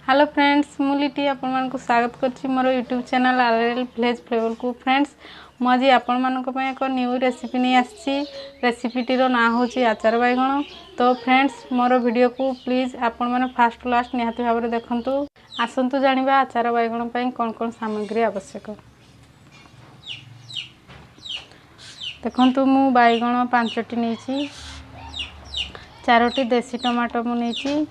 Hello friends मुझे आपण को स्वागत करछि मोर YouTube channel rural village flavour को। फ्रेंड्स मुझे आपण मानक पय एक न्यू रेसिपी नहीं आछि। रेसिपीटी रो ना होछि आचार बैगण। तो फ्रेंड्स मोर वीडियो को प्लीज आपण माने फास्ट लास्ट निहाती भाबरे देखंतु। आसंतु जानिबा आचार बैगण पय कोन कोन सामग्री आवश्यक। देखंतु मु बैगण 5टी नेछि, 4टी देसी टमाटो मु नेछि,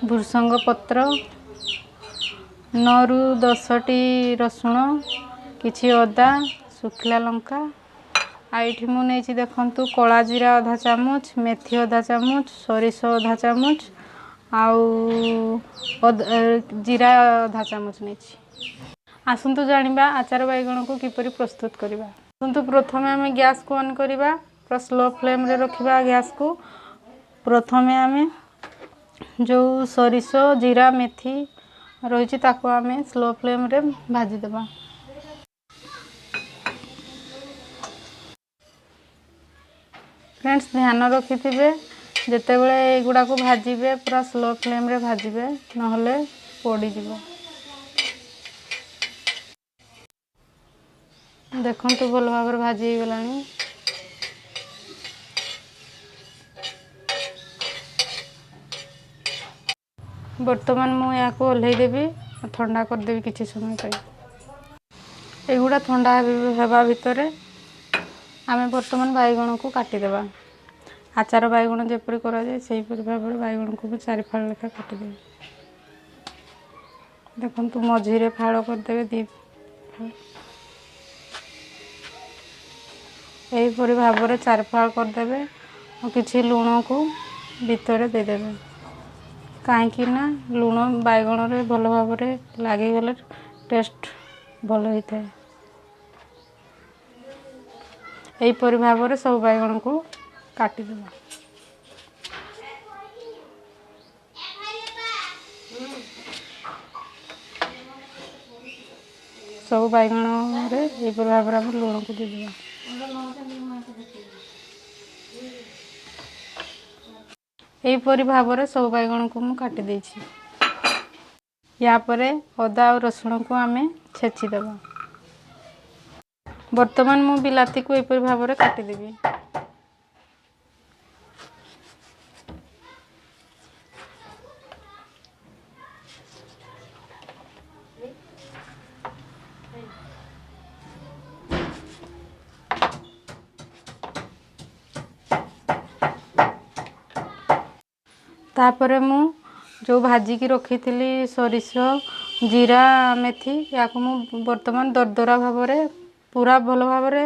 भृसंग पत्र 9 ରୁ 10टी रसुण, किछि अदा, सुखला लंका। आइठी मु नेछि देखंतु कला जीरा आधा चामच, मेथी आधा चामच, सरिष आधा चामच आउ जीरा आधा चामच नेछि। आसंतु जानिबा आचार बैगण को किपरि प्रस्तुत करिबा। आसंतु प्रथमे हमें गैस को ऑन करिबा, पूरा स्लो फ्लेम रे रखिबा गैस को। प्रथमे हमें जो सरिष जीरा मेथी रही ताको आमे स्लो फ्लेम रे भाजी देबा। फ्रेंड्स ध्यान रखिथिबे जेते बेले एगुडा को भाजीबे पूरा स्लो फ्लेम रे भाजीबे, नहले पोड़ी जिवो। देखंतु भल भाबर भाजी गलानी। बर्तमान मु या को ओल्हे देबी, ठंडा कर देबी किछि समय पय। एगुडा ठंडा हेबा भितरे आमे बर्तमान बैगण को काटी देबा। आचार बैगण जेपरि करा जाय सेही परि भाबरे बैगण को 4 फाळ लेखा काटी देबी। देखंतु मझी रे फाळ कर देबे 2 फाळ। एही परि भाबरे 4 फाळ कर देबे और किछि लूण को भितरे दे देबे। काहे कि ना लूण बैगण रे भल भाबरे लागि गले टेस्ट भल होइथाय। एही परि भाबरे सब बैगण को काटी देबा। सब बैगण रे एही परि भाबरे हम लूण को दे देबा। एही परि भाबरे सब बैगण को मु काटी देछि। या परे अदा और रसुण को आमे छेची देबा। वर्तमान मु बिलाती को एही परि भाबरे काटी देबी। तापरे मु जो भाजी की रखी थिली सरिष जीरा मेथी या को मु वर्तमान दरदरा भाबरे पूरा भल भाबरे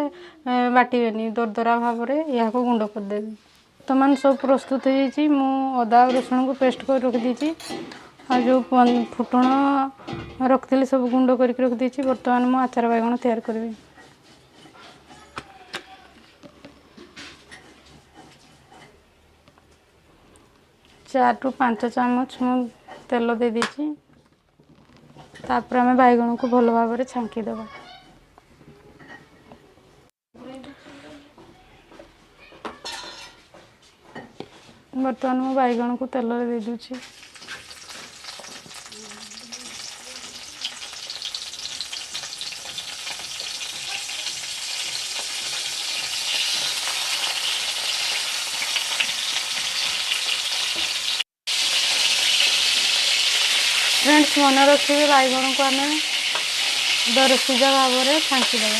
बाटीबेनी, दरदरा भाबरे या को गुंड कर देबी। वर्तमान सब प्रस्तुत हो जाइछि। मु अदा और रसुण को पेस्ट कर रख दीछि और जो फुटण रखथिली सब गुंड करके रख दीछि। वर्तमान मु आचार बैगण तैयार करबी। 4 ରୁ 5 चामच मु तेल दे दीछि। तापर हमें बैगण को भल भाबरे छांकी देबा। वर्तमान मु बैगण को तेल दे दूछि। फ्रेंड्स मन रखिए बैगण को आम दरसिजा भाव में छांकी देवा।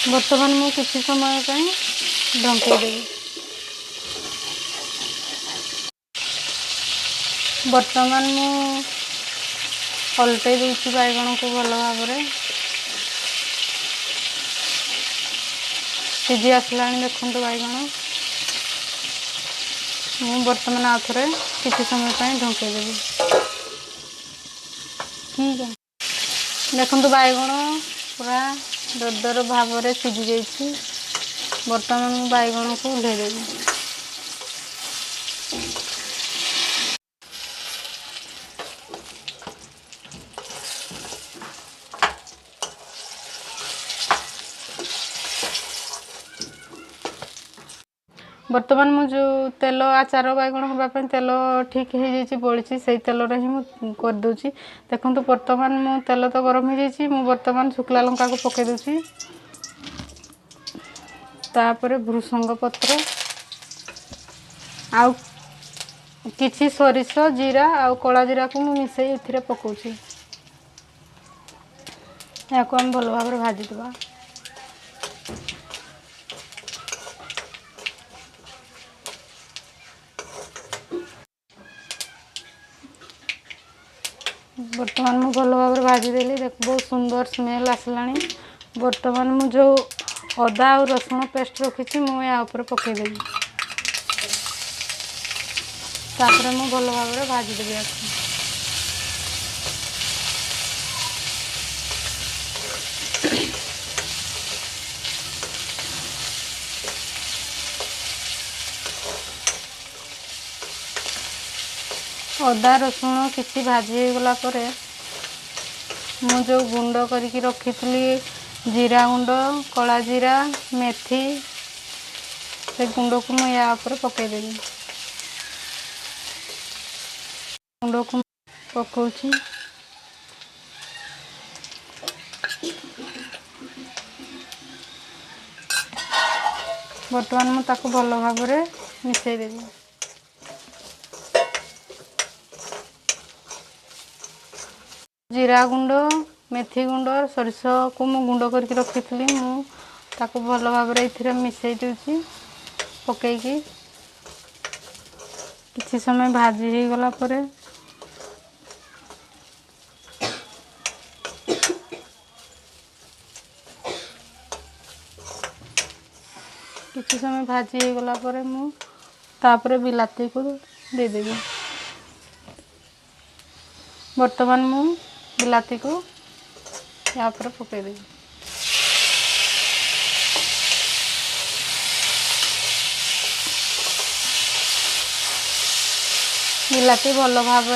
वर्तमान मु किसी समय ढंके देवी। वर्तमान मु पलटे देछि बैगण को भल भाव में सिझी आसला। देखो बैगण मु वर्तमान आ थरे किसी समय ढंके देवी। ठीक है, देखो बैगण पूरा दरदर भाव में सिझी जाइछि। वर्तमान मु बैगण को ओल्हे देवी। बर्तमान मु जो तेल आचार बैगण हाँपाई तेल ठीक हो बड़ी से तेल ही मुझे करदे। देखो बर्तमान मु तेल तो गरम हो जाइए मु बर्तमान शुक्ला लंका को पकई दूसरी तापर भृषंग पत्र आउ किछि सोरिष जीरा आउ कला जीरा को मु मिसई एथिरे पकाउछि। या को हम भल भाव भाजी देबा। बर्तमान मु भल भाव भाजी देली देख बहुत सुंदर स्मेल आसलानी। बर्तमान मु जो अदा और रसुण पेस्ट रखी मु या ऊपर पकई देली तापर मु भल भाव भाजी देबी। अदा रसुण किसी भाजी गला परे मु जो गुंड करके रखी जीरा गुंड कला जीरा मेथी से गुंड को मु या ऊपर पकईदेवी। गुंड को पकाउछि बर्तमान मु ताको भल भाव मिसई देवी। जीरा गुंड मेथी गुंड सोरिष को मु गुंड करके रखी मु ताको भल भाव मिसई दूची पकईकी किछि समय भाजी हो गला परे किछि समय भाजी हो गला परे मु तापर बिलाती को दे देबी। बर्तमान मु बिलाती को या पर पकई देबी। बिलाती भल भाव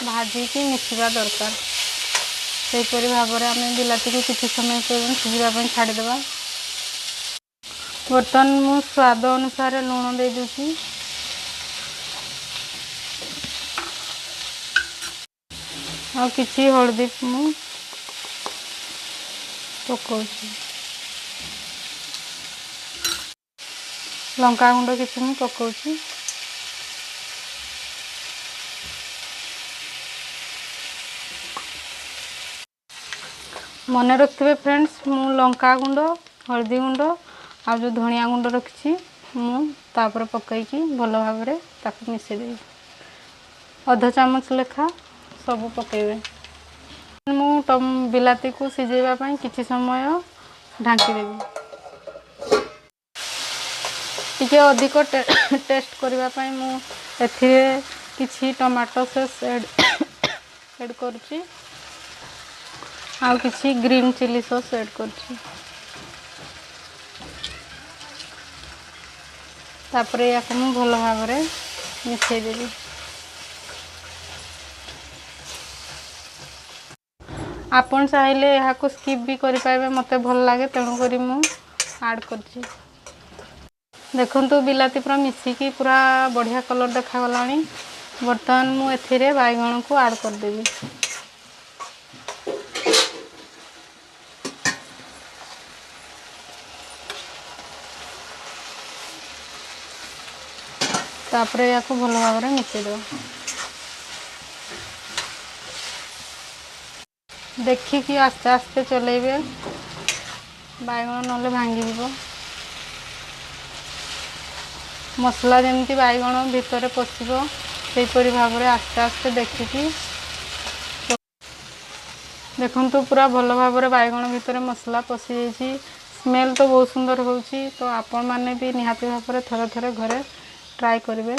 भाजी की मिसिबा दरकार सेपरी भाव आम बिलाती को किसी समय सिझापी छाड़देवा। बर्तमान मु स्वाद अनुसार लुण दे दूची और किसी हल्दी मु पकाउछि लंका गुंड किसी मु पकाउछि। मन रखिए फ्रेंड्स मु लंका गुंड हल्दी गुंड आ जो धनिया गुंड रखी मुपर पकईकी भल भाव ताक मिसई देवी। अध चामच लेखा सब पकेबे। मु बिलाती को सिझेबा किछि समय ढांकी देवी। टिके अधिक टेस्ट करने मु एथिरे किछि टमाटो सॉस ऐड करुछि आउ किछि ग्रीन चिली सॉस ऐड करुछि। तापर या मु भल भाव मिसई देवी। आपन चाहिले यहाँ को स्किप भी करि पाइबे मते भल लागे तेणु करी मु ऐड करछि। देखंतु बिलाती पूरा मिसिकी पूरा बढ़िया कलर देखा गलानी। बर्तमान मु एथिरे बैगण को ऐड कर देबी। तापर या को भल भाव मिसई देबा। देखिए आस्ते आस्ते चलेबे बैगण नले भांगी जीवो। मसला जमती बैगण भितर पशिबो सेपरी भाव आस्ते आस्ते देखिकी देखंतु पूरा भल भाव बैगण भितर मसला पशि जाइए। स्मेल तो बहुत सुंदर होउची। तो आपण माने भी निहाती भाव थरे थरे घरे ट्राई करेंगे।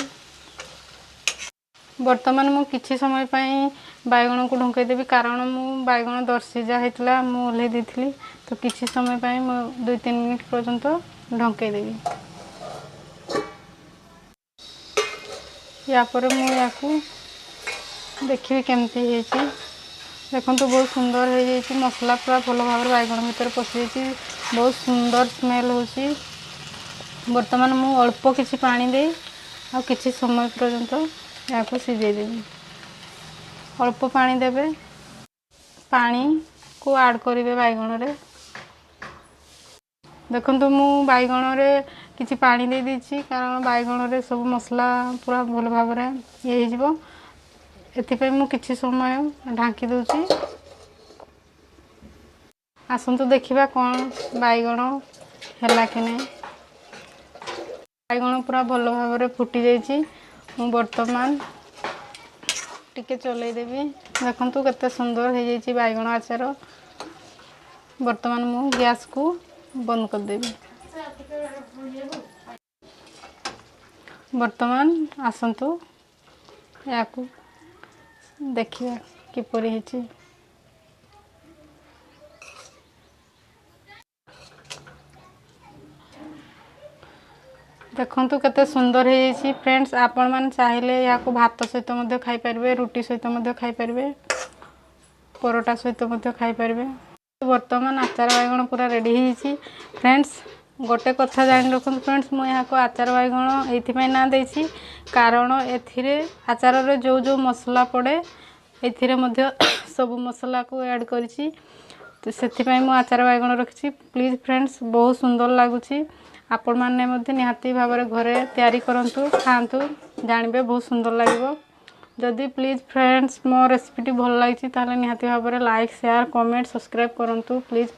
बर्तमान मु किछि समय पई बैगण को ढंकई देबी कारण मु बैगण दर्शिजा होता ओल्हे देती। तो किछि समय पई मु 2-3 मिनिट पर्यंत ढंकई देबी। या पर मु या को देखिए केमती है। देखंतु बहुत सुंदर हो जाइए। मसला पूरा भल भाव बैगण भीतर पशि जाइए। बहुत सुंदर स्मेल होची। बर्तमान मु अल्प किछि पानी दे आ किछि समय पर्यंत या सिझे देबी। अल्प पानी देबे, पानी को ऐड करिवे बैगण रे। देखंतु मु बैगण रे किछि पानी दे दीची कारण बैगण रे सब मसला पूरा भल भाव रे ये हिजबो। एथि पे मु किछि समय ढांकी दोची। आसंतु देखिबा कोन बैगण हैला कि नै। बैगण पूरा भल भाव रे फुटी जाइची। मु वर्तमान टिके चलै देबी। देखंतु केते सुंदर हे जाइची बैगण आचार। वर्तमान मु गैस को बंद कर देबी। वर्तमान आसंतु या को देखिए किपरि हेची। देखंतु केते सुंदर हे जाइची फ्रेंड्स। आपण मान चाहिले या को भात सहित मध्ये खाइ परबे, रोटी सहित मध्ये खाइ परबे, परोटा सहित मध्ये खाइ परबे। वर्तमान आचार बैगण पूरा रेडी हे जाइची फ्रेंड्स। गोटे कथा जान रखन फ्रेंड्स, मु यहाँ को आचार बैगण एथि ना देछि कारण एथिरे आचार रे जो जो मसला पड़े एथिरे मध्ये सब मसला को ऐड करिछि। तो सेथि पई मु आचार बैगण रखिछि। प्लीज फ्रेंड्स बहुत सुंदर लागुछि। आपण माने मध्ये निहाती भाबरे घरे तयारी करंतु, खांतु, जानिबे बहुत सुंदर लागिबो। जदि प्लीज फ्रेंड्स मो रेसिपी भल लागिछि ताले निहाती भाबरे लाइक शेयर कमेंट सब्सक्राइब करंतु प्लीज।